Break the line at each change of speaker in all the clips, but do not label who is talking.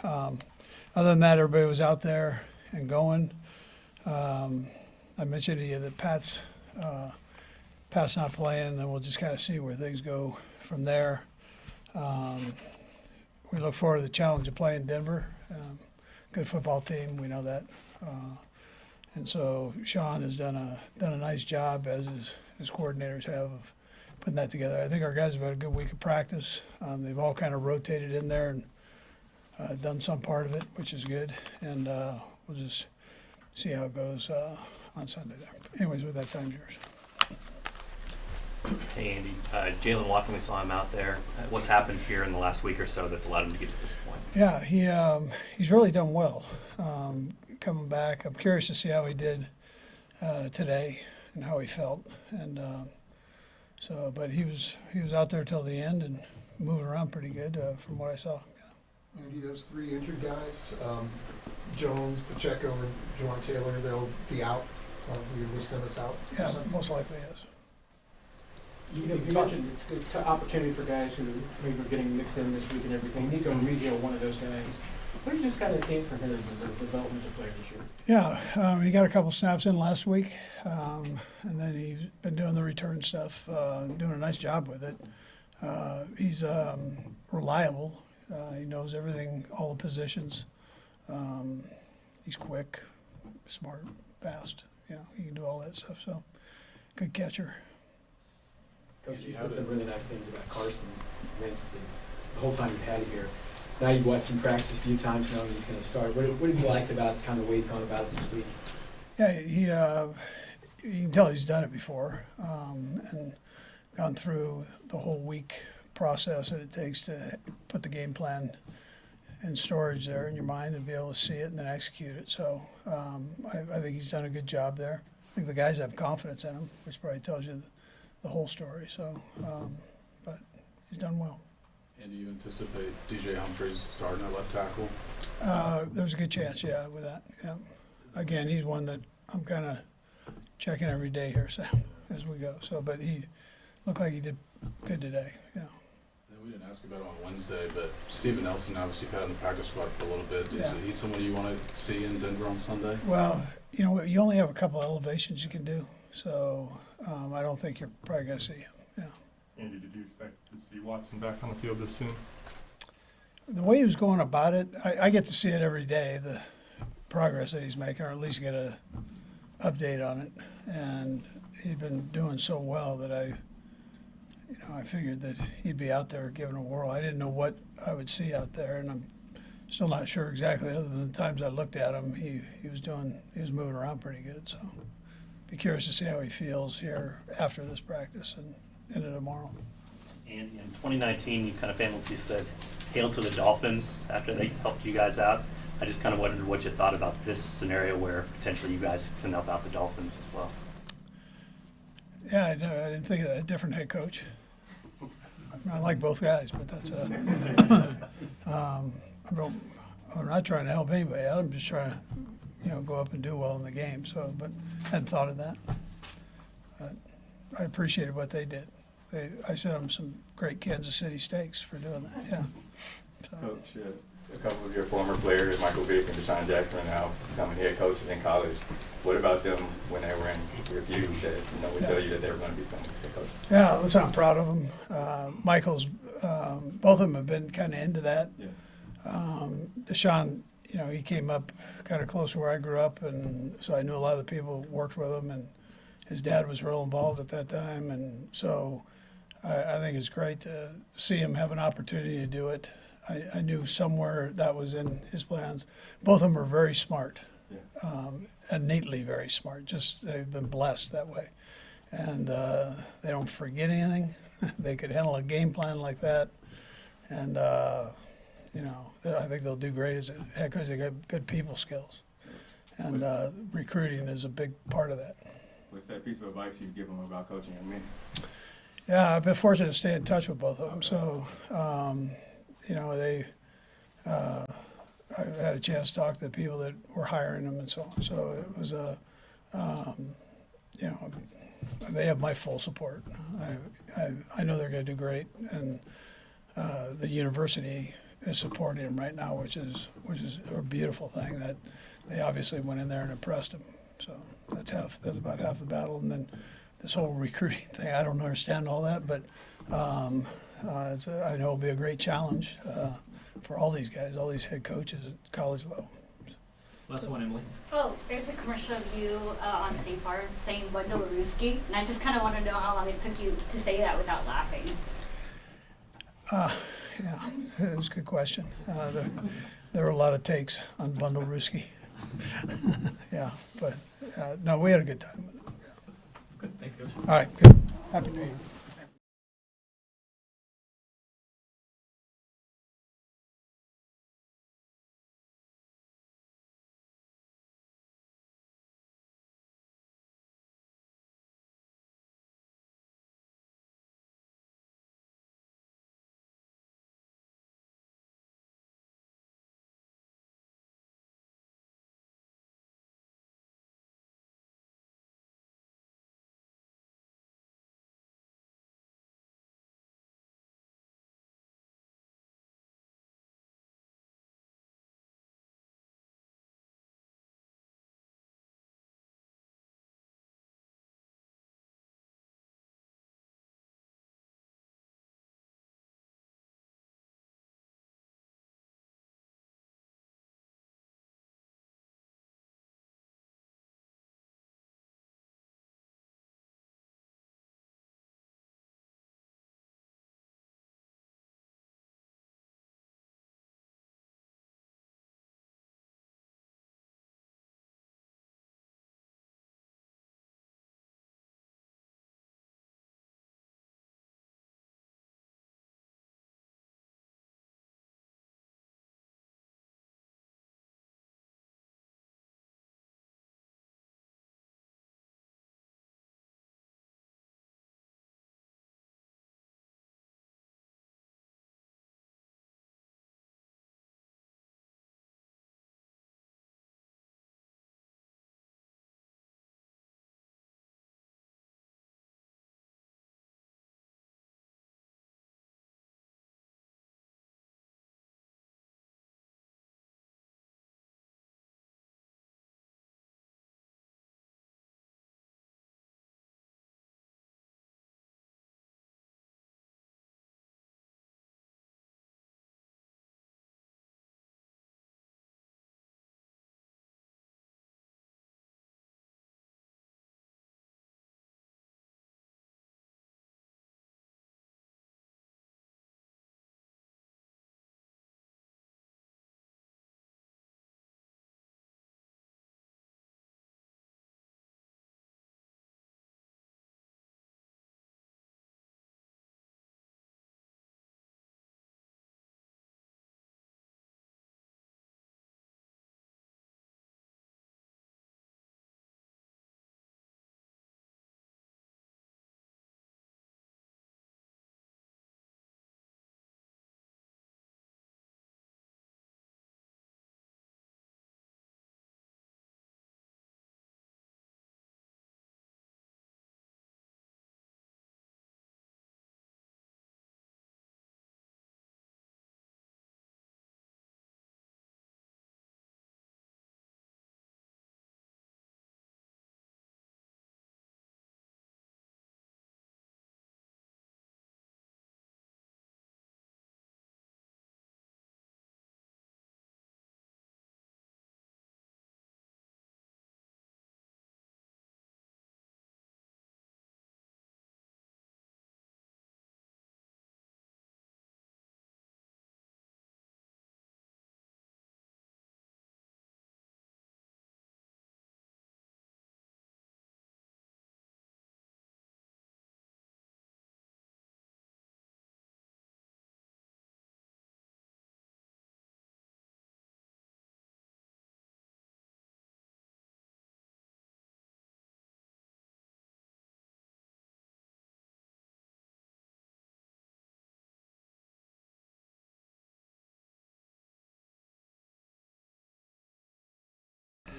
Other than that, everybody was out there and going. I mentioned to you that Pat's not playing, then we'll just kind of see where things go from there. We look forward to the challenge of playing Denver. Good football team, we know that. And so Sean has done a nice job, as his coordinators have, of putting that together. I think our guys have had a good week of practice. They've all kind of rotated in there and done some part of it, which is good. And we'll just see how it goes on Sunday there. Anyways, with that, time's yours.
Hey, Andy. Jalen Watson, we saw him out there. What's happened here in the last week or so that's allowed him to get to this point?
Yeah, he's really done well coming back. I'm curious to see how he did today and how he felt. And but he was out there till the end and moving around pretty good from what I saw. Yeah.
Andy, those three injured guys, Jones, Pacheco, and Juwan Taylor, they'll be out. We list them as out.
Yeah, most likely, yes.
You mentioned it's a good opportunity for guys who maybe are getting mixed in this week and everything. Nikko Remigio, one of those guys. What have you just kind of seen from him as a developmental player this year?
Yeah, he got a couple snaps in last week, and then he's been doing the return stuff, doing a nice job with it. He's reliable. He knows everything, all the positions. He's quick, smart, fast. He can do all that stuff. So, good catcher.
Coach, you said some really nice things about Carson Wentz the whole time you've had him here. Now you've watched him practice a few times knowing he's going to start. What have you liked about kind of the way he's gone about it this week?
Yeah, you can tell he's done it before and gone through the whole week process that it takes to put the game plan in storage there in your mind and be able to see it and then execute it. So I think he's done a good job there. I think the guys have confidence in him, which probably tells you the whole story. So, but he's done well.
And do you anticipate DJ Humphries starting at left tackle?
There's a good chance, yeah, with that. Yeah. Again, he's one that I'm kind of checking every day here, so as we go. So, but he looked like he did good today. Yeah.
And we didn't ask you about it on Wednesday, but Steven Nelson, obviously, you've had in the practice squad for a little bit.
Yeah.
Is he someone you want to see in Denver on Sunday?
Well, you only have a couple of elevations you can do, so I don't think you're probably going to see him. Yeah.
Andy, did you expect to see Watson back on the field this soon?
The way he was going about it, I get to see it every day, the progress that he's making, or at least get a update on it. And he'd been doing so well that I figured that he'd be out there giving a whirl. I didn't know what I would see out there, and I'm still not sure exactly. Other than the times I looked at him, he was moving around pretty good. So, be curious to see how he feels here after this practice and into tomorrow.
And in 2019, you kind of famously said, "Hail to the Dolphins" after they helped you guys out. I just kind of wondered what you thought about this scenario where potentially you guys can help out the Dolphins as well.
Yeah, I didn't think of that. Different head coach. I like both guys, but that's I'm not trying to help anybody out. I'm just trying to, go up and do well in the game. So, but hadn't thought of that. But I appreciated what they did. I sent them some great Kansas City steaks for doing that. Yeah. So.
Coach, a couple of your former players, Michael Vick and Deshaun Jackson, now becoming head coaches in college. What about them when they were in review that would tell you that they were going to become head coaches?
Yeah, listen, I'm proud of them. Michael's, both of them have been kind of into that.
Yeah.
Deshaun, he came up kind of close to where I grew up, and so I knew a lot of the people who worked with him, and his dad was real involved at that time, and so I think it's great to see him have an opportunity to do it. I knew somewhere that was in his plans. Both of them are very smart, innately very smart. Just they've been blessed that way, and they don't forget anything. They could handle a game plan like that, and I think they'll do great as a head coach. They got good people skills, and recruiting is a big part of that.
What's that piece of advice you give them about coaching at men?
Yeah, I've been fortunate to stay in touch with both of them. So, I had a chance to talk to the people that were hiring them and so on. So it was they have my full support. I know they're going to do great, and the university is supporting him right now, which is a beautiful thing. That they obviously went in there and impressed him. So that's about half the battle. And then this whole recruiting thing, I don't understand all that, but I know it'll be a great challenge for all these guys, all these head coaches at college level.
Last one, Emily.
Oh, there's a commercial of you on State Farm saying "Bundle Ruski," and I just kind of want to know how long it took you to say that without laughing.
Yeah, it was a good question. There were a lot of takes on Bundle Ruski. Yeah, but no, we had a good time with it. Yeah.
Good. Thanks, Coach.
All right, good. Happy New Year.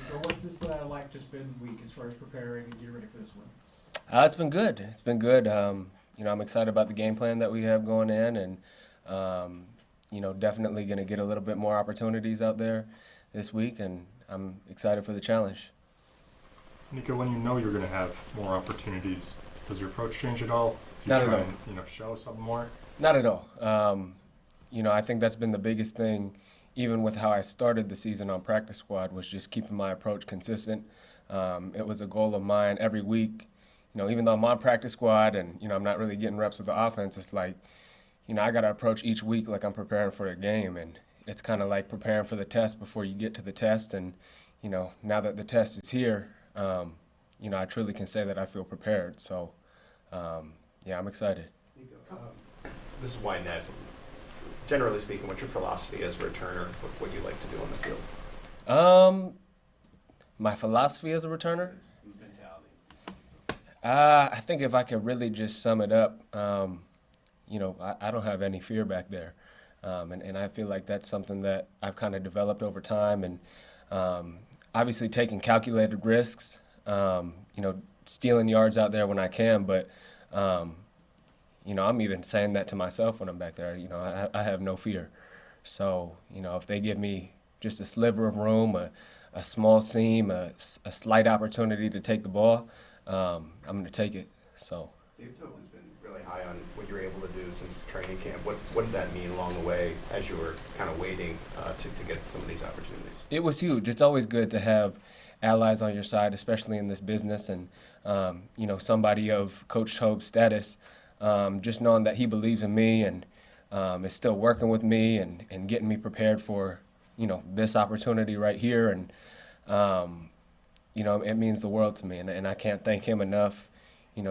So what's this like just been week as far as preparing and getting ready for this one?
It's been good. It's been good. I'm excited about the game plan that we have going in, and definitely going to get a little bit more opportunities out there this week, and I'm excited for the challenge.
Nikko, when you know you're going to have more opportunities, does your approach change at all? Do you
Not at
try
all.
and show something more?
Not at all. I think that's been the biggest thing, even with how I started the season on practice squad, was just keeping my approach consistent. It was a goal of mine every week. Even though I'm on practice squad and I'm not really getting reps with the offense, it's like, I got to approach each week like I'm preparing for a game, and it's kind of like preparing for the test before you get to the test. And now that the test is here, I truly can say that I feel prepared. So, I'm excited.
This is why, Ned. Generally speaking, what's your philosophy as a returner? What you like to do on the field?
My philosophy as a returner?
Mentality.
I think if I could really just sum it up, I don't have any fear back there. And I feel like that's something that I've kind of developed over time. And obviously taking calculated risks, stealing yards out there when I can. But, I'm even saying that to myself when I'm back there. I have no fear. So, if they give me just a sliver of room, a small seam, a slight opportunity to take the ball, I'm going to take it. So.
David Tobin's been really high on what you're able to do since training camp. What did that mean along the way as you were kind of waiting to get some of these opportunities?
It was huge. It's always good to have allies on your side, especially in this business, and somebody of Coach Tobe's status, just knowing that he believes in me and is still working with me and getting me prepared for this opportunity right here, and it means the world to me, and I can't thank him enough,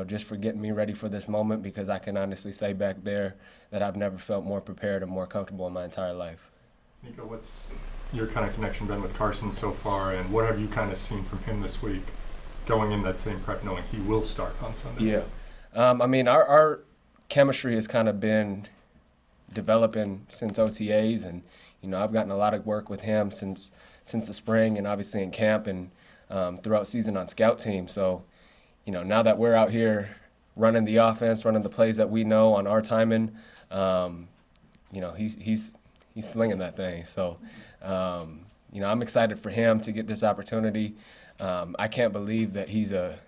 just for getting me ready for this moment, because I can honestly say back there that I've never felt more prepared and more comfortable in my entire life.
Nikko, what's your kind of connection been with Carson so far, and what have you kind of seen from him this week, going in that same prep knowing he will start on Sunday?
Yeah. Our chemistry has kind of been developing since OTAs, and I've gotten a lot of work with him since the spring, and obviously in camp and throughout season on scout team. So, now that we're out here running the offense, running the plays that we know on our timing, he's slinging that thing. So, I'm excited for him to get this opportunity. I can't believe that he's a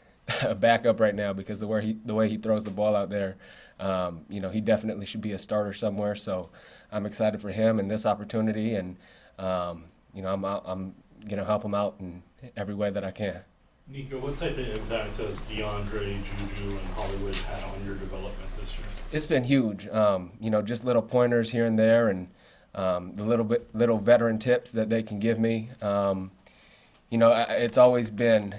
backup right now, because the way he throws the ball out there, he definitely should be a starter somewhere. So I'm excited for him and this opportunity, and I'm going to help him out in every way that I can.
Nikko, what type of impact has DeAndre, Juju, and Hollywood had on your development this year?
It's been huge. Just little pointers here and there, and the little veteran tips that they can give me. It's always been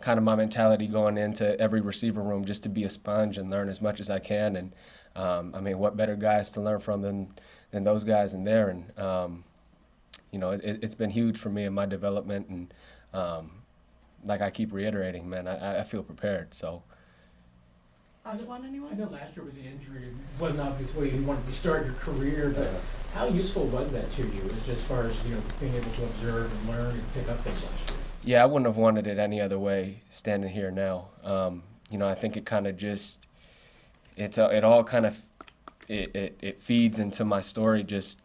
kind of my mentality going into every receiver room, just to be a sponge and learn as much as I can. And what better guys to learn from than those guys in there? And it's been huge for me in my development. And like I keep reiterating, man, I feel prepared. So.
Anyone? I know last year with the injury, it wasn't obvious where you wanted to start your career, but how useful was that to you, as far as being able to observe and learn and pick up things last year?
Yeah, I wouldn't have wanted it any other way standing here now. I think it kind of just, it all kind of, it feeds into my story, just,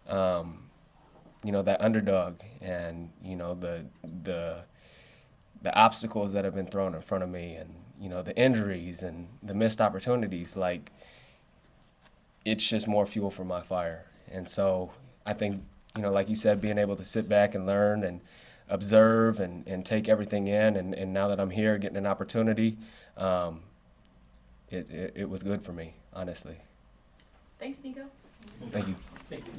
that underdog, and, the obstacles that have been thrown in front of me, and, the injuries and the missed opportunities. Like, it's just more fuel for my fire. And so I think, like you said, being able to sit back and learn and observe and take everything in, and now that I'm here getting an opportunity, it was good for me, honestly.
Thanks, Nikko.
Thank you.
Thank you.